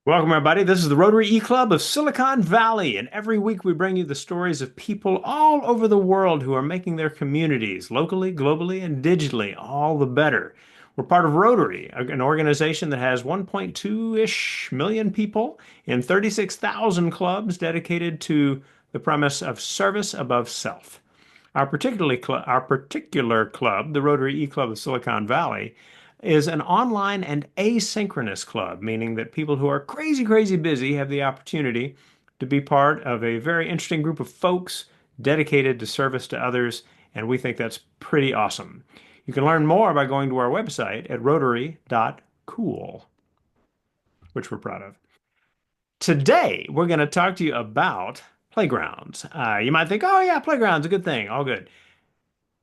Welcome, everybody. This is the Rotary E-Club of Silicon Valley, and every week we bring you the stories of people all over the world who are making their communities locally, globally, and digitally all the better. We're part of Rotary, an organization that has 1.2-ish million people in 36,000 clubs dedicated to the premise of service above self. Our particular club, the Rotary E-Club of Silicon Valley, is an online and asynchronous club, meaning that people who are crazy, crazy busy have the opportunity to be part of a very interesting group of folks dedicated to service to others, and we think that's pretty awesome. You can learn more by going to our website at rotary.cool, which we're proud of. Today, we're going to talk to you about playgrounds. You might think, oh, yeah, playgrounds, a good thing, all good.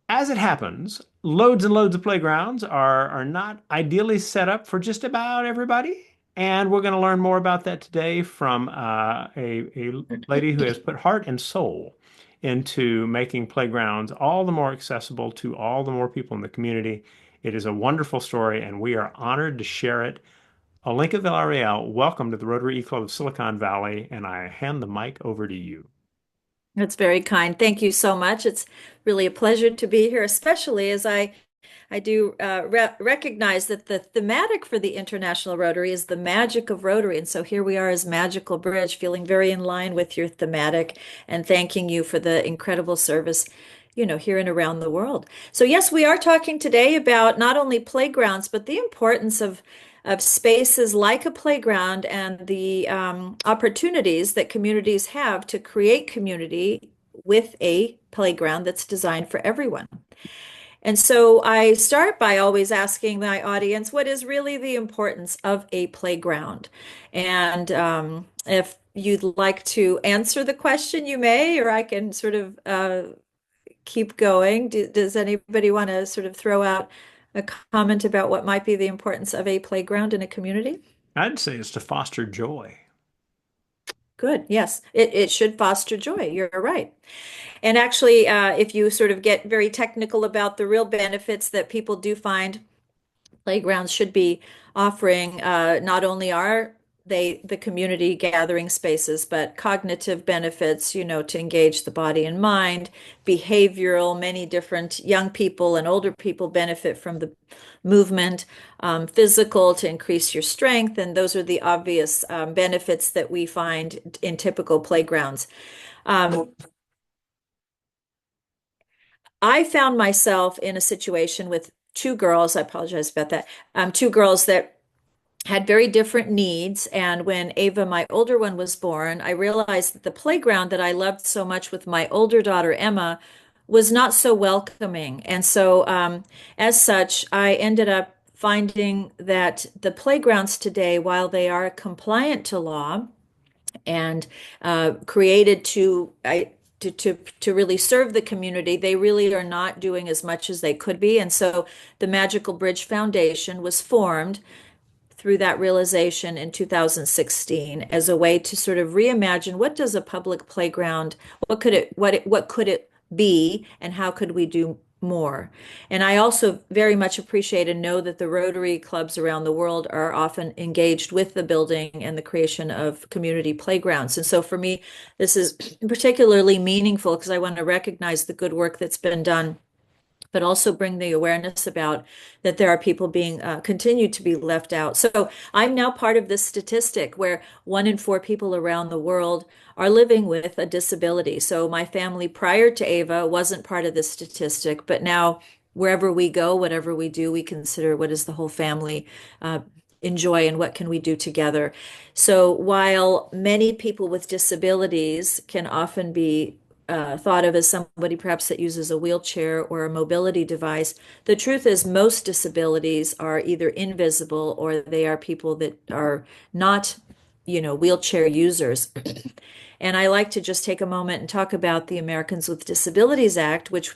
As it happens, loads and loads of playgrounds are not ideally set up for just about everybody. And we're going to learn more about that today from a lady who has put heart and soul into making playgrounds all the more accessible to all the more people in the community. It is a wonderful story, and we are honored to share it. Olenka Villarreal, welcome to the Rotary E-Club of Silicon Valley, and I hand the mic over to you. That's very kind. Thank you so much. It's really a pleasure to be here, especially as I do recognize that the thematic for the International Rotary is the magic of Rotary. And so here we are as Magical Bridge, feeling very in line with your thematic and thanking you for the incredible service, here and around the world. So yes, we are talking today about not only playgrounds, but the importance of spaces like a playground and the opportunities that communities have to create community with a playground that's designed for everyone. And so I start by always asking my audience, what is really the importance of a playground? And if you'd like to answer the question, you may, or I can sort of keep going. Does anybody want to sort of throw out a comment about what might be the importance of a playground in a community? I'd say it's to foster joy. Good. Yes, it should foster joy. You're right. And actually, if you sort of get very technical about the real benefits that people do find playgrounds should be offering, not only are they the community gathering spaces, but cognitive benefits, to engage the body and mind, behavioral, many different young people and older people benefit from the movement, physical to increase your strength. And those are the obvious benefits that we find in typical playgrounds. Um, I found myself in a situation with two girls. I apologize about that. Two girls that had very different needs. And when Ava, my older one, was born, I realized that the playground that I loved so much with my older daughter, Emma, was not so welcoming. And so, as such, I ended up finding that the playgrounds today, while they are compliant to law and created to really serve the community, they really are not doing as much as they could be. And so the Magical Bridge Foundation was formed through that realization in 2016 as a way to sort of reimagine what does a public playground, what could it be, and how could we do more. And I also very much appreciate and know that the Rotary clubs around the world are often engaged with the building and the creation of community playgrounds. And so for me, this is particularly meaningful because I want to recognize the good work that's been done, but also bring the awareness about that there are people being continued to be left out. So I'm now part of this statistic where 1 in 4 people around the world are living with a disability. So my family prior to Ava wasn't part of this statistic, but now wherever we go, whatever we do, we consider what does the whole family enjoy and what can we do together. So while many people with disabilities can often be thought of as somebody perhaps that uses a wheelchair or a mobility device. The truth is, most disabilities are either invisible or they are people that are not, wheelchair users. And I like to just take a moment and talk about the Americans with Disabilities Act, which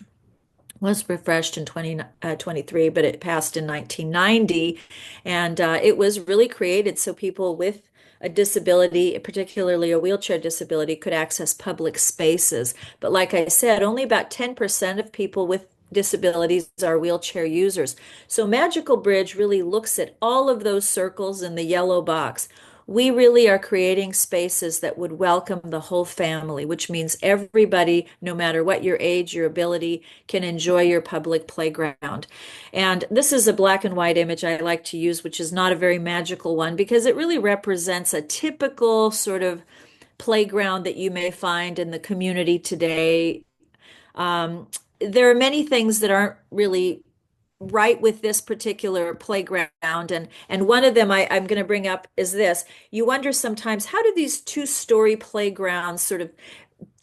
was refreshed in 2023, but it passed in 1990. And it was really created so people with a disability, particularly a wheelchair disability, could access public spaces. But like I said, only about 10% of people with disabilities are wheelchair users. So Magical Bridge really looks at all of those circles in the yellow box. we really are creating spaces that would welcome the whole family, which means everybody, no matter what your age, your ability, can enjoy your public playground. And this is a black and white image I like to use, which is not a very magical one because it really represents a typical sort of playground that you may find in the community today. Um, there are many things that aren't really right with this particular playground, and one of them I'm going to bring up is this. You wonder sometimes, how do these two-story playgrounds sort of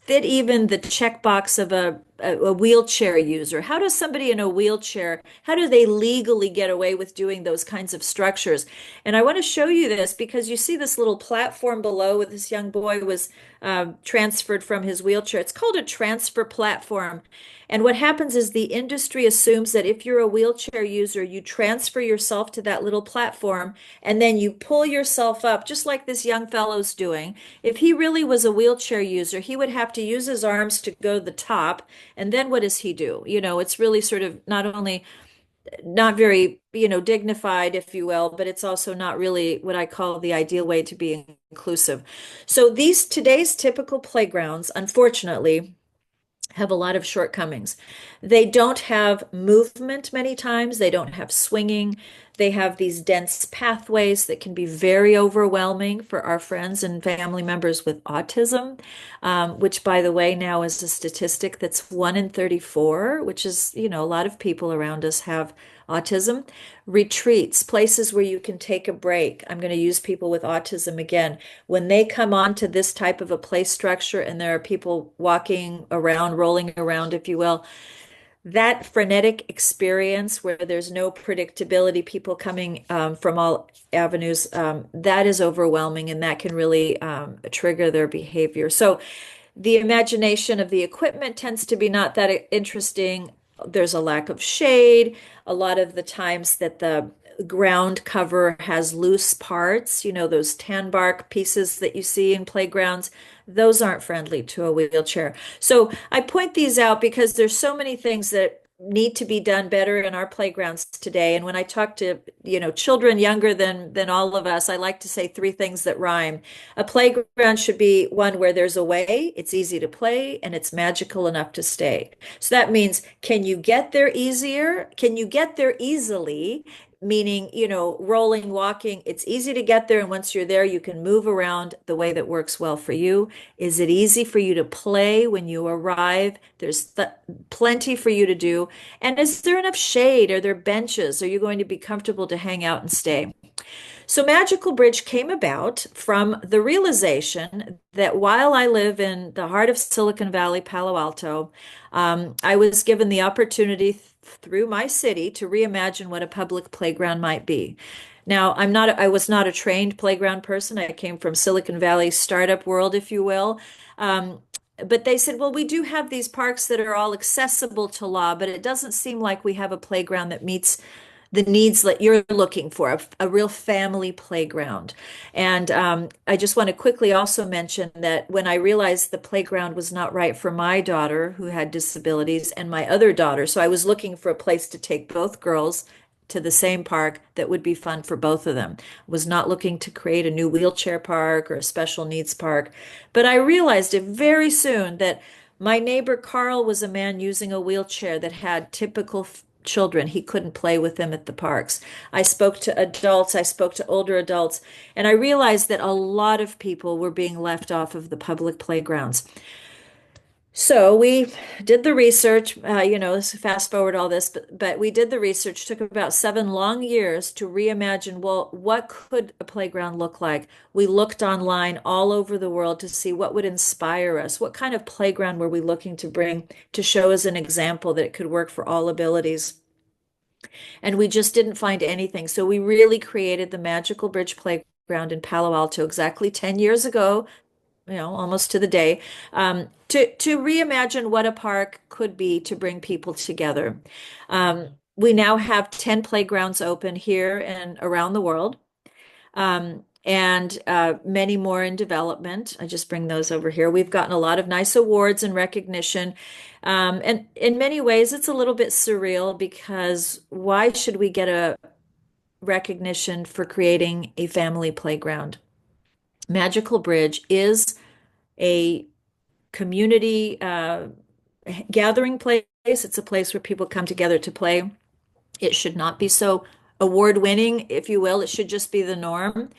fit even the checkbox of a wheelchair user? How does somebody in a wheelchair, how do they legally get away with doing those kinds of structures? And I want to show you this because you see this little platform below where this young boy was transferred from his wheelchair. It's called a transfer platform. And what happens is the industry assumes that if you're a wheelchair user, you transfer yourself to that little platform and then you pull yourself up, just like this young fellow's doing. If he really was a wheelchair user, he would have to use his arms to go to the top. And then what does he do? It's really sort of not only not very, dignified, if you will, but it's also not really what I call the ideal way to be inclusive. So these today's typical playgrounds, unfortunately, have a lot of shortcomings. They don't have movement many times. They don't have swinging. They have these dense pathways that can be very overwhelming for our friends and family members with autism, which, by the way, now is a statistic that's 1 in 34, which is, a lot of people around us have autism. Retreats, places where you can take a break. I'm going to use people with autism again. When they come onto this type of a play structure and there are people walking around, rolling around, if you will, that frenetic experience where there's no predictability, people coming from all avenues, that is overwhelming and that can really trigger their behavior. So the imagination of the equipment tends to be not that interesting. There's a lack of shade. A lot of the times that the ground cover has loose parts, those tan bark pieces that you see in playgrounds, those aren't friendly to a wheelchair. So I point these out because there's so many things that need to be done better in our playgrounds today. And when I talk to, children younger than all of us, I like to say three things that rhyme. A playground should be one where there's a way, it's easy to play, and it's magical enough to stay. So that means, can you get there easier? Can you get there easily? Meaning, rolling, walking, it's easy to get there. And once you're there, you can move around the way that works well for you. Is it easy for you to play when you arrive? There's plenty for you to do. And is there enough shade? Are there benches? Are you going to be comfortable to hang out and stay? So Magical Bridge came about from the realization that while I live in the heart of Silicon Valley, Palo Alto, I was given the opportunity through my city to reimagine what a public playground might be. Now, I was not a trained playground person. I came from Silicon Valley startup world, if you will. But they said, well, we do have these parks that are all accessible to law, but it doesn't seem like we have a playground that meets the needs that you're looking for, a real family playground. And I just want to quickly also mention that when I realized the playground was not right for my daughter who had disabilities and my other daughter, so I was looking for a place to take both girls to the same park that would be fun for both of them. Was not looking to create a new wheelchair park or a special needs park. But I realized it very soon that my neighbor Carl was a man using a wheelchair that had typical children. He couldn't play with them at the parks. I spoke to adults, I spoke to older adults, and I realized that a lot of people were being left off of the public playgrounds. So we did the research, let's fast forward all this, but we did the research, took about 7 long years to reimagine, well, what could a playground look like? We looked online all over the world to see what would inspire us. What kind of playground were we looking to bring to show as an example that it could work for all abilities? And we just didn't find anything. So we really created the Magical Bridge Playground in Palo Alto exactly 10 years ago, almost to the day, to reimagine what a park could be to bring people together. We now have 10 playgrounds open here and around the world, and many more in development. I just bring those over here. We've gotten a lot of nice awards and recognition. And in many ways, it's a little bit surreal because why should we get a recognition for creating a family playground? Magical Bridge is a community gathering place. It's a place where people come together to play. It should not be so award-winning, if you will. It should just be the norm.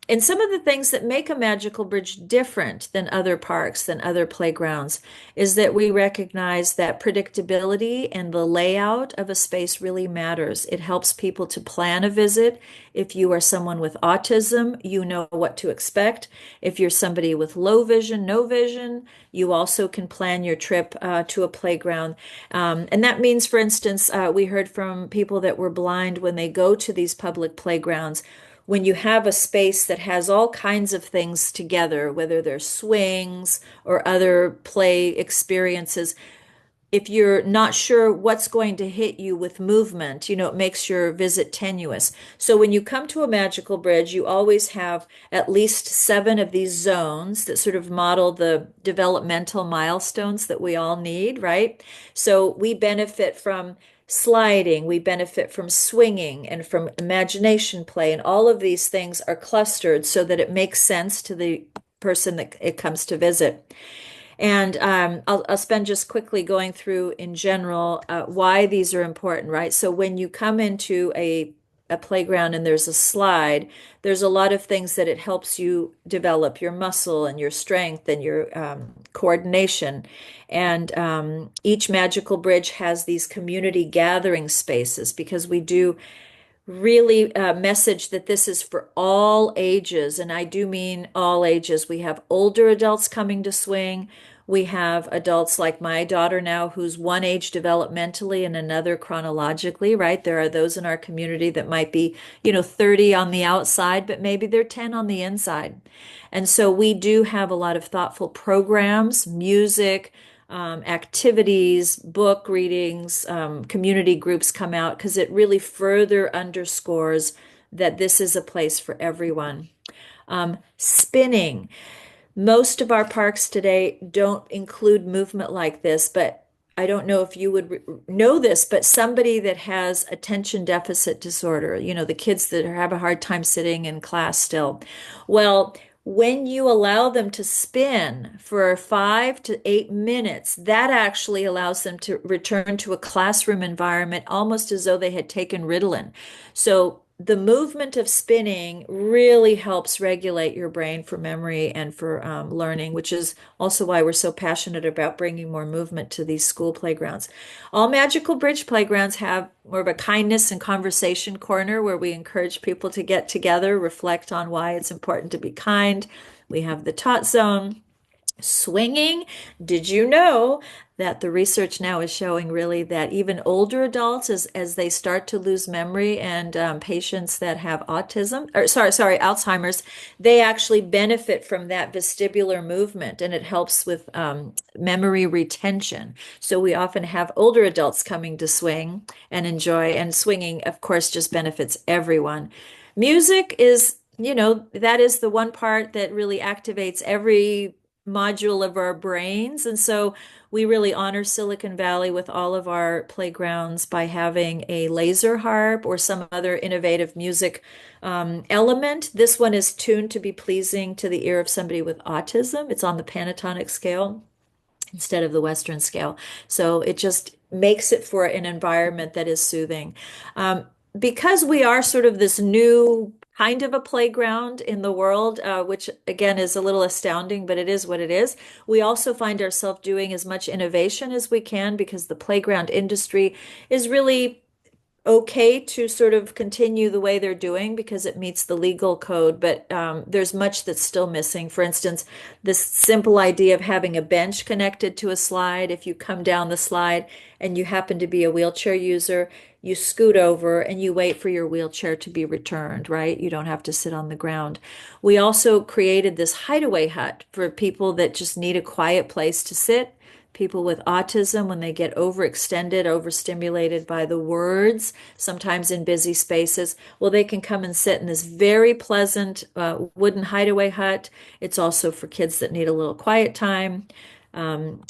And some of the things that make a magical bridge different than other parks, than other playgrounds, is that we recognize that predictability and the layout of a space really matters. It helps people to plan a visit. If you are someone with autism, you know what to expect. If you're somebody with low vision, no vision, you also can plan your trip to a playground. And that means, for instance, we heard from people that were blind when they go to these public playgrounds, when you have a space that has all kinds of things together, whether they're swings or other play experiences, if you're not sure what's going to hit you with movement, it makes your visit tenuous. So when you come to a magical bridge, you always have at least 7 of these zones that sort of model the developmental milestones that we all need, right? So we benefit from sliding, we benefit from swinging and from imagination play, and all of these things are clustered so that it makes sense to the person that it comes to visit. And I'll spend just quickly going through in general why these are important, right? So when you come into a playground and there's a slide, there's a lot of things that it helps you develop your muscle and your strength and your coordination. And each magical bridge has these community gathering spaces because we do really message that this is for all ages, and I do mean all ages. We have older adults coming to swing. We have adults like my daughter now, who's one age developmentally and another chronologically, right? There are those in our community that might be, 30 on the outside, but maybe they're 10 on the inside. And so we do have a lot of thoughtful programs, music, activities, book readings, community groups come out because it really further underscores that this is a place for everyone. Spinning. Most of our parks today don't include movement like this, but I don't know if you would know this, but somebody that has attention deficit disorder, the kids that have a hard time sitting in class still. Well, when you allow them to spin for 5 to 8 minutes, that actually allows them to return to a classroom environment almost as though they had taken Ritalin. So the movement of spinning really helps regulate your brain for memory and for learning, which is also why we're so passionate about bringing more movement to these school playgrounds. All magical bridge playgrounds have more of a kindness and conversation corner where we encourage people to get together, reflect on why it's important to be kind. We have the tot zone. Swinging, did you know that the research now is showing really that even older adults, as they start to lose memory, and patients that have autism, or sorry, Alzheimer's, they actually benefit from that vestibular movement, and it helps with memory retention. So we often have older adults coming to swing and enjoy, and swinging, of course, just benefits everyone. Music is, that is the one part that really activates every module of our brains. And so we really honor Silicon Valley with all of our playgrounds by having a laser harp or some other innovative music element. This one is tuned to be pleasing to the ear of somebody with autism. It's on the pentatonic scale instead of the Western scale. So it just makes it for an environment that is soothing. Because we are sort of this new kind of a playground in the world, which again is a little astounding, but it is what it is. We also find ourselves doing as much innovation as we can because the playground industry is really okay to sort of continue the way they're doing because it meets the legal code, but there's much that's still missing. For instance, this simple idea of having a bench connected to a slide. If you come down the slide and you happen to be a wheelchair user, you scoot over and you wait for your wheelchair to be returned, right? You don't have to sit on the ground. We also created this hideaway hut for people that just need a quiet place to sit. People with autism, when they get overextended, overstimulated by the words, sometimes in busy spaces, well, they can come and sit in this very pleasant wooden hideaway hut. It's also for kids that need a little quiet time.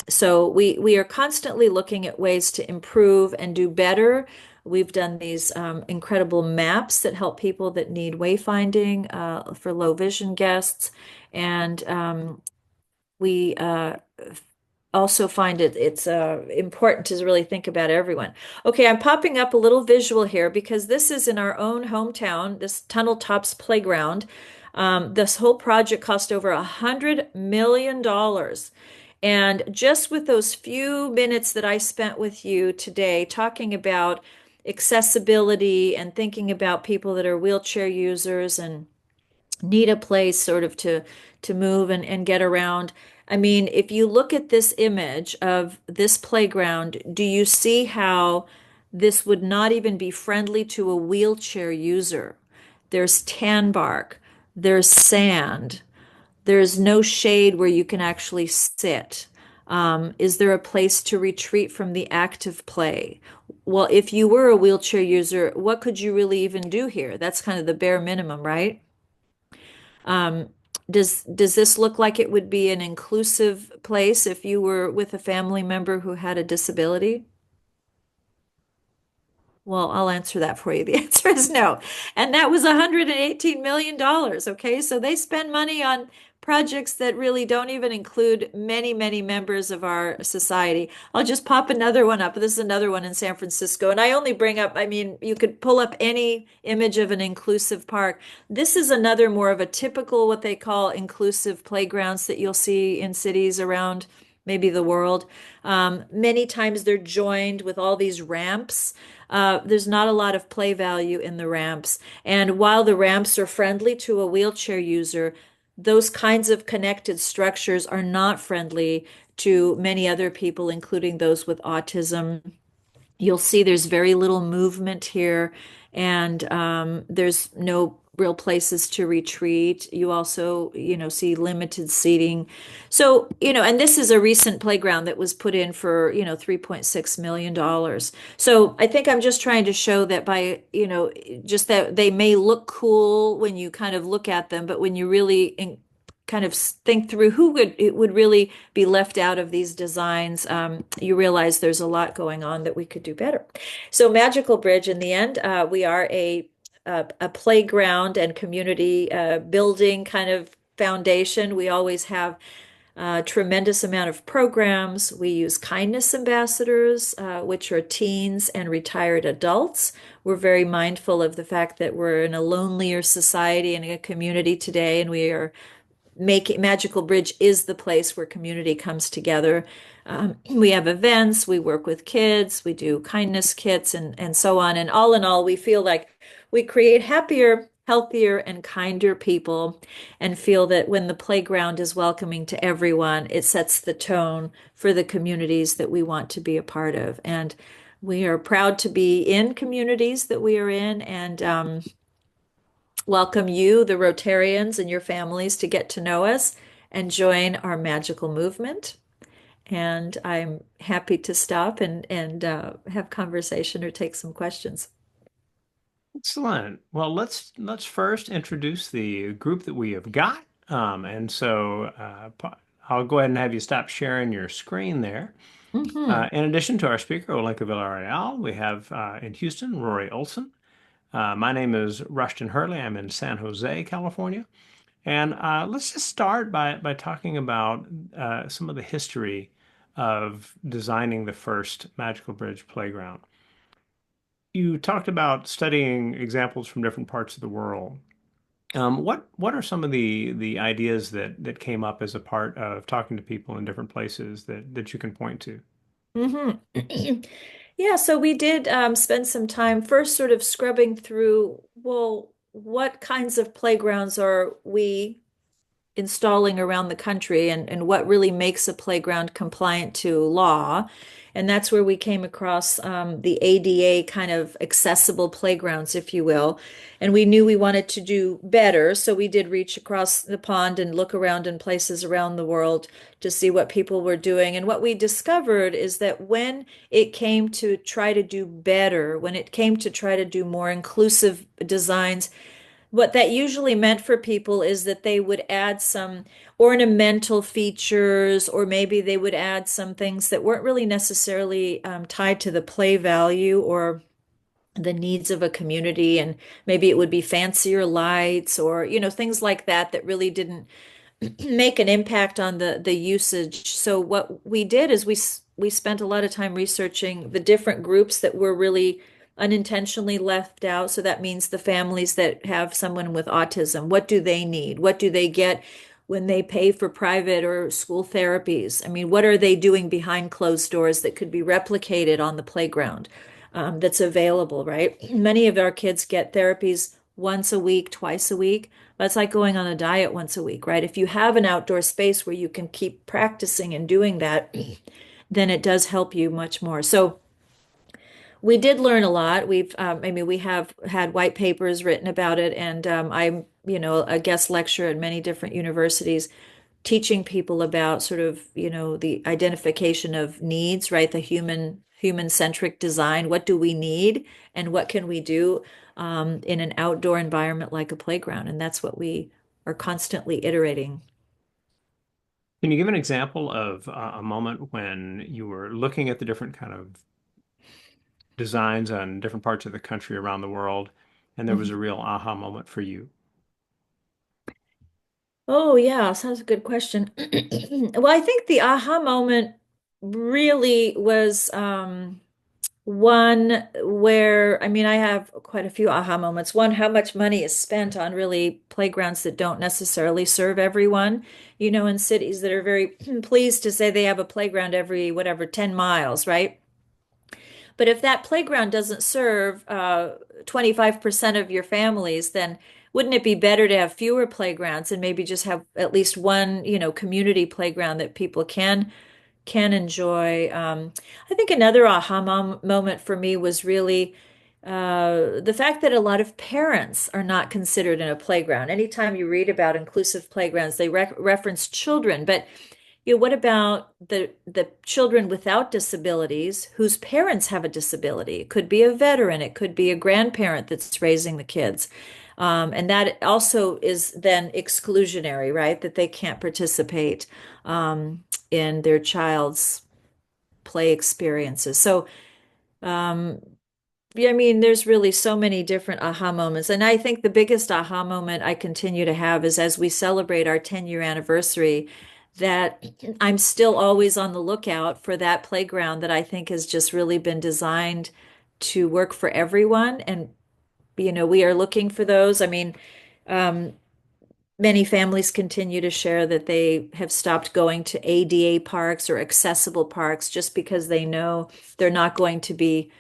So we are constantly looking at ways to improve and do better We've done these incredible maps that help people that need wayfinding for low vision guests. And we also find it's important to really think about everyone. Okay, I'm popping up a little visual here because this is in our own hometown, this Tunnel Tops Playground. This whole project cost over $100 million. And just with those few minutes that I spent with you today talking about accessibility and thinking about people that are wheelchair users and need a place sort of to move and get around. I mean, if you look at this image of this playground, do you see how this would not even be friendly to a wheelchair user? There's tan bark, there's sand, there's no shade where you can actually sit. Is there a place to retreat from the active play? Well, if you were a wheelchair user, what could you really even do here? That's kind of the bare minimum, right? Um, does this look like it would be an inclusive place if you were with a family member who had a disability? Well, I'll answer that for you. The answer is no. And that was $118 million. Okay. So they spend money on projects that really don't even include many, many members of our society. I'll just pop another one up. This is another one in San Francisco. And I only bring up, I mean, you could pull up any image of an inclusive park. This is another more of a typical, what they call inclusive playgrounds that you'll see in cities around maybe the world. Many times they're joined with all these ramps. There's not a lot of play value in the ramps. And while the ramps are friendly to a wheelchair user, those kinds of connected structures are not friendly to many other people, including those with autism. You'll see there's very little movement here, and there's no real places to retreat. You also, see limited seating. So, and this is a recent playground that was put in for, $3.6 million. So I think I'm just trying to show that by, just that they may look cool when you kind of look at them, but when you really kind of think through who would really be left out of these designs, you realize there's a lot going on that we could do better. So Magical Bridge, in the end, we are a playground and community building kind of foundation. We always have a tremendous amount of programs. We use kindness ambassadors, which are teens and retired adults. We're very mindful of the fact that we're in a lonelier society and a community today, and we are Magical Bridge is the place where community comes together. We have events, we work with kids, we do kindness kits and so on. And all in all, we feel like we create happier, healthier, and kinder people, and feel that when the playground is welcoming to everyone, it sets the tone for the communities that we want to be a part of. And we are proud to be in communities that we are in, and welcome you, the Rotarians, and your families to get to know us and join our magical movement. And I'm happy to stop and have conversation or take some questions. Excellent. Well, let's first introduce the group that we have got. I'll go ahead and have you stop sharing your screen there. Hmm. In addition to our speaker, Olenka Villarreal, we have in Houston, Rory Olson. My name is Rushton Hurley. I'm in San Jose, California. And let's just start by talking about some of the history of designing the first Magical Bridge playground. You talked about studying examples from different parts of the world. What are some of the ideas that came up as a part of talking to people in different places that you can point to? Hmm. Yeah, so we did spend some time first sort of scrubbing through, well, what kinds of playgrounds are we installing around the country and what really makes a playground compliant to law. And that's where we came across the ADA kind of accessible playgrounds, if you will. And we knew we wanted to do better. So we did reach across the pond and look around in places around the world to see what people were doing. And what we discovered is that when it came to try to do better, when it came to try to do more inclusive designs, what that usually meant for people is that they would add some ornamental features, or maybe they would add some things that weren't really necessarily tied to the play value or the needs of a community, and maybe it would be fancier lights or things like that that really didn't make an impact on the usage. So what we did is we spent a lot of time researching the different groups that were really unintentionally left out. So that means the families that have someone with autism. What do they need? What do they get when they pay for private or school therapies? I mean, what are they doing behind closed doors that could be replicated on the playground, that's available, right? Many of our kids get therapies once a week, twice a week. That's like going on a diet once a week, right? If you have an outdoor space where you can keep practicing and doing that, then it does help you much more. So we did learn a lot. I mean, we have had white papers written about it, and I'm, a guest lecturer at many different universities teaching people about sort of, the identification of needs, right? The human centric design. What do we need and what can we do in an outdoor environment like a playground? And that's what we are constantly iterating. Can you give an example of a moment when you were looking at the different kind of designs on different parts of the country around the world, and there was Mhm. a real aha moment for you? Oh, yeah, sounds a good question. Well, I think the aha moment really was one where, I mean, I have quite a few aha moments. One, how much money is spent on really playgrounds that don't necessarily serve everyone, in cities that are very pleased to say they have a playground every, whatever, 10 miles, right? But if that playground doesn't serve 25% of your families, then wouldn't it be better to have fewer playgrounds and maybe just have at least one, community playground that people can enjoy? I think another moment for me was really the fact that a lot of parents are not considered in a playground. Anytime you read about inclusive playgrounds, they reference children, but what about the children without disabilities whose parents have a disability? It could be a veteran, it could be a grandparent that's raising the kids. And that also is then exclusionary, right? That they can't participate in their child's play experiences. So, um, yeah, I mean, there's really so many different aha moments. And I think the biggest aha moment I continue to have is as we celebrate our 10-year anniversary, that I'm still always on the lookout for that playground that I think has just really been designed to work for everyone. And, we are looking for those. I mean, um, many families continue to share that they have stopped going to ADA parks or accessible parks just because they know they're not going to be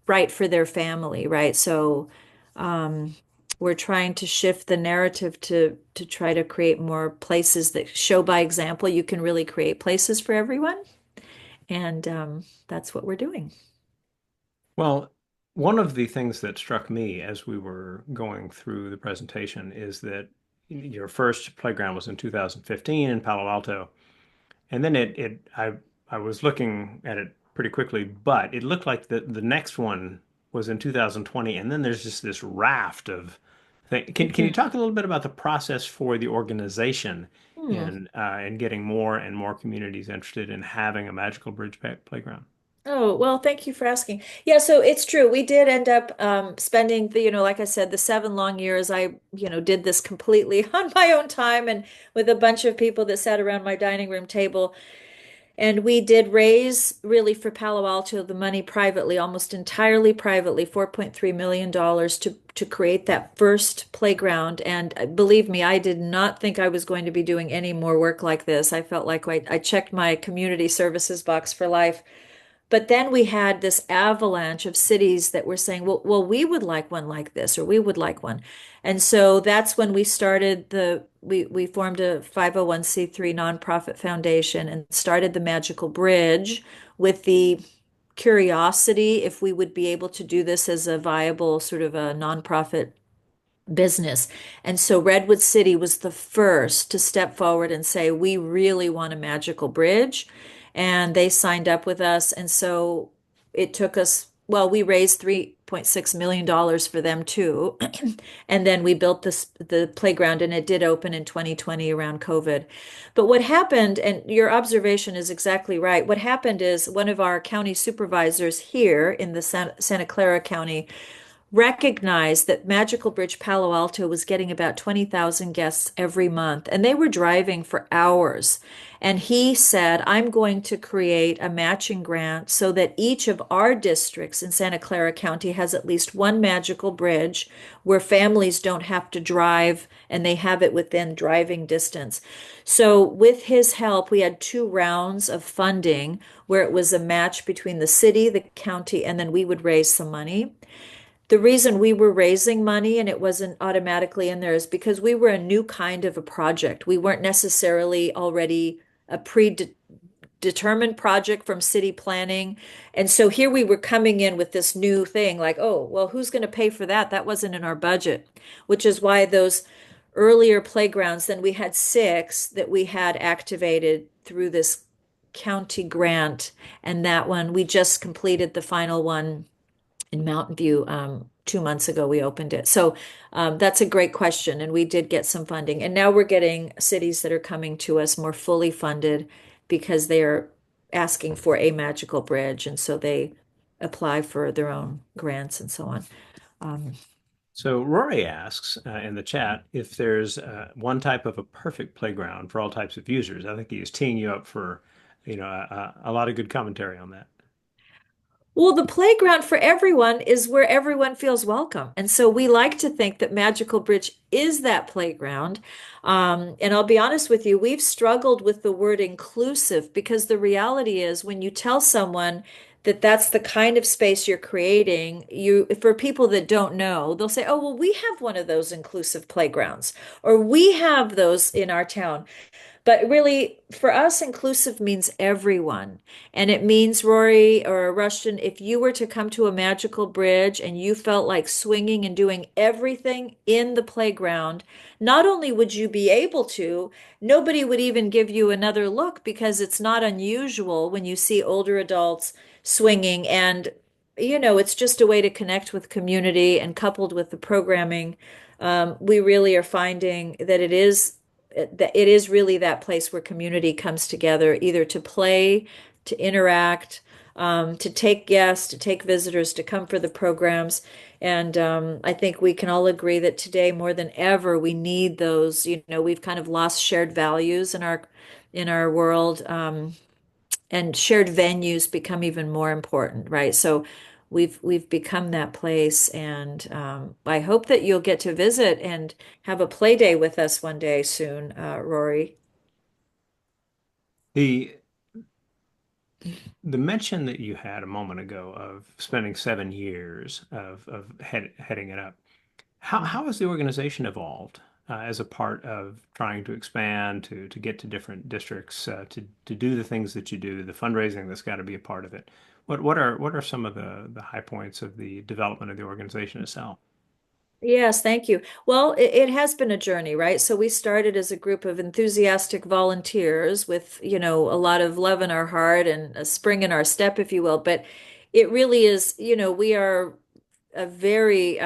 right for their family, right? So um, we're trying to shift the narrative to try to create more places that show by example. You can really create places for everyone, and that's what we're doing. Well, one of the things that struck me as we were going through the presentation is that your first playground was in 2015 in Palo Alto. And then I was looking at it pretty quickly, but it looked like the next one was in 2020, and then there's just this raft of things. Can you Mhm. talk a little bit about the process for the organization Hmm. in getting more and more communities interested in having a magical bridge playground? Oh, well, thank you for asking. Yeah, so it's true. We did end up spending like I said, the 7 long years. I, did this completely on my own time and with a bunch of people that sat around my dining room table. And we did raise really for Palo Alto the money privately, almost entirely privately, $4.3 million to create that first playground. And believe me, I did not think I was going to be doing any more work like this. I felt like I checked my community services box for life. But then we had this avalanche of cities that were saying, well, we would like one like this, or we would like one. And so that's when we started we formed a 501(c)(3) nonprofit foundation and started the Magical Bridge with the curiosity if we would be able to do this as a viable sort of a nonprofit business. And so Redwood City was the first to step forward and say, we really want a magical bridge. And they signed up with us. And so it took us, well, we raised $3.6 million for them too. And then we built the playground and it did open in 2020 around COVID. But what happened, and your observation is exactly right. What happened is one of our county supervisors here in the Santa Clara County recognized that Magical Bridge Palo Alto was getting about 20,000 guests every month, and they were driving for hours. And he said, I'm going to create a matching grant so that each of our districts in Santa Clara County has at least one magical bridge where families don't have to drive and they have it within driving distance. So, with his help, we had two rounds of funding where it was a match between the city, the county, and then we would raise some money. The reason we were raising money and it wasn't automatically in there is because we were a new kind of a project. We weren't necessarily already a predetermined project from city planning. And so here we were coming in with this new thing like, oh, well, who's going to pay for that? That wasn't in our budget, which is why those earlier playgrounds, then we had six that we had activated through this county grant. And that one, we just completed the final one in Mountain View 2 months ago. We opened it. So that's a great question. And we did get some funding. And now we're getting cities that are coming to us more fully funded because they're asking for a magical bridge. And so they apply for their own grants and so on. Um, So Rory asks in the chat if there's one type of a perfect playground for all types of users. I think he's teeing you up for, a lot of good commentary on that. Well, the playground for everyone is where everyone feels welcome. And so we like to think that Magical Bridge is that playground. And I'll be honest with you, we've struggled with the word inclusive because the reality is when you tell someone that that's the kind of space you're creating, for people that don't know, they'll say, "Oh, well, we have one of those inclusive playgrounds, or we have those in our town." But really, for us, inclusive means everyone. And it means, Rory or Rushton, if you were to come to a magical bridge and you felt like swinging and doing everything in the playground, not only would you be able to, nobody would even give you another look because it's not unusual when you see older adults swinging. And, it's just a way to connect with community and coupled with the programming. We really are finding that it is really that place where community comes together, either to play, to interact, to take guests, to take visitors, to come for the programs. And I think we can all agree that today more than ever we need those. We've kind of lost shared values in our world, and shared venues become even more important, right? So we've become that place, and I hope that you'll get to visit and have a play day with us one day soon, Rory. The the mention that you had a moment ago of spending 7 years of heading it up, how has the organization evolved as a part of trying to expand to get to different districts to do the things that you do, the fundraising that's got to be a part of it? What are some of the high points of the development of the organization itself? Yes, thank you. Well, it has been a journey, right? So we started as a group of enthusiastic volunteers with, a lot of love in our heart and a spring in our step, if you will. But it really is, we are a very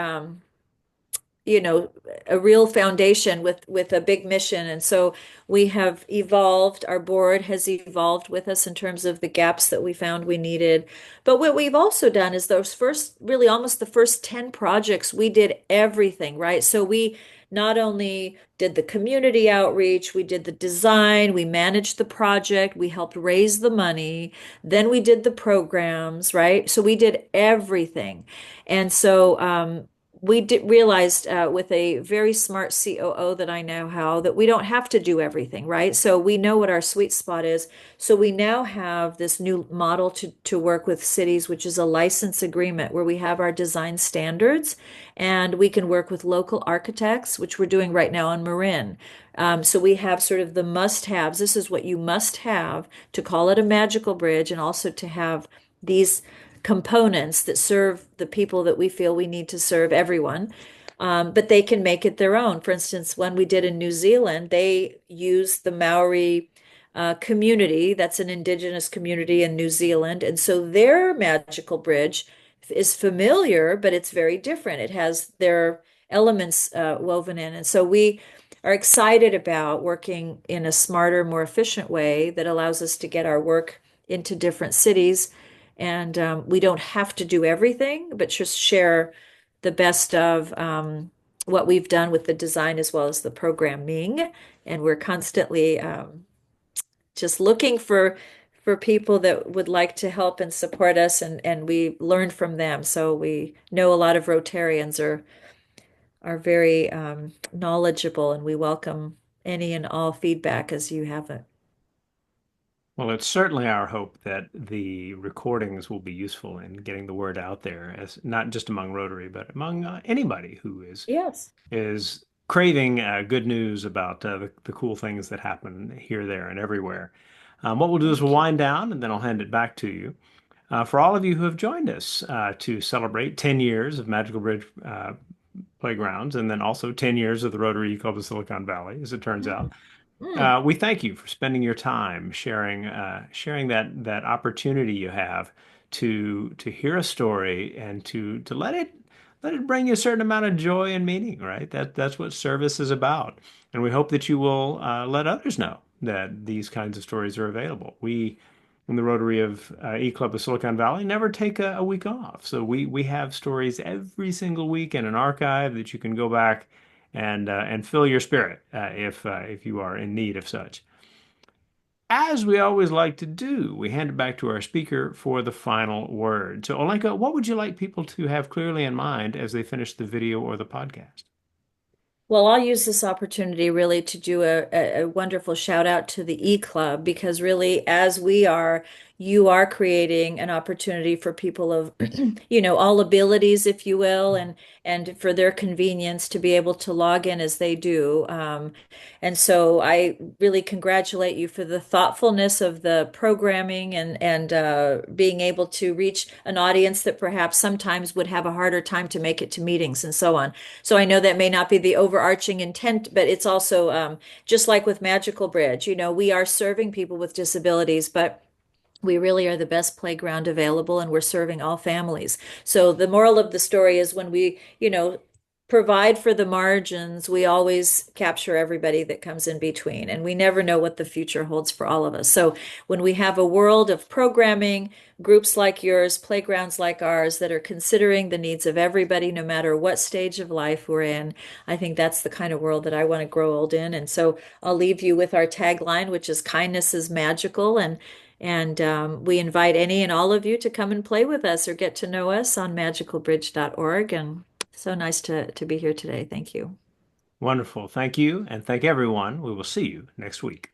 you know a real foundation with a big mission, and so we have evolved. Our board has evolved with us in terms of the gaps that we found we needed. But what we've also done is those first, really almost the first 10 projects, we did everything, right? So we not only did the community outreach, we did the design, we managed the project, we helped raise the money, then we did the programs, right? So we did everything. And so we did realized with a very smart COO that I know how that we don't have to do everything, right? So we know what our sweet spot is. So we now have this new model to work with cities, which is a license agreement where we have our design standards and we can work with local architects, which we're doing right now on Marin. So we have sort of the must-haves. This is what you must have to call it a magical bridge, and also to have these components that serve the people that we feel we need to serve, everyone. But they can make it their own. For instance, when we did in New Zealand, they used the Maori community. That's an indigenous community in New Zealand. And so their magical bridge is familiar, but it's very different. It has their elements woven in. And so we are excited about working in a smarter, more efficient way that allows us to get our work into different cities. And we don't have to do everything, but just share the best of what we've done with the design as well as the programming. And we're constantly just looking for people that would like to help and support us, and we learn from them. So we know a lot of Rotarians are very knowledgeable, and we welcome any and all feedback as you have it. Well, it's certainly our hope that the recordings will be useful in getting the word out there, as not just among Rotary, but among anybody who Yes. is craving good news about the cool things that happen here, there, and everywhere. What we'll do is we'll Thank you. wind down, and then I'll hand it back to you. For all of you who have joined us to celebrate 10 years of Magical Bridge Playgrounds, and then also 10 years of the Rotary Club of Silicon Valley, as it turns out. Mm, mm. We thank you for spending your time sharing that opportunity you have to hear a story and to let it bring you a certain amount of joy and meaning, right? That's what service is about. And we hope that you will let others know that these kinds of stories are available. We in the Rotary of E-Club of Silicon Valley never take a week off. So we have stories every single week in an archive that you can go back and fill your spirit if you are in need of such. As we always like to do, we hand it back to our speaker for the final word. So, Olenka, what would you like people to have clearly in mind as they finish the video or the podcast? Well, I'll use this opportunity really to do a wonderful shout out to the E Club, because really, as we are, you are creating an opportunity for people of, all abilities, if you will, and for their convenience to be able to log in as they do. And so I really congratulate you for the thoughtfulness of the programming, and being able to reach an audience that perhaps sometimes would have a harder time to make it to meetings and so on. So I know that may not be the overarching intent, but it's also just like with Magical Bridge, we are serving people with disabilities, but we really are the best playground available, and we're serving all families. So the moral of the story is, when we, provide for the margins, we always capture everybody that comes in between, and we never know what the future holds for all of us. So when we have a world of programming, groups like yours, playgrounds like ours that are considering the needs of everybody, no matter what stage of life we're in, I think that's the kind of world that I want to grow old in. And so I'll leave you with our tagline, which is kindness is magical. And we invite any and all of you to come and play with us or get to know us on magicalbridge.org. And so nice to be here today. Thank you. Wonderful. Thank you, and thank everyone. We will see you next week.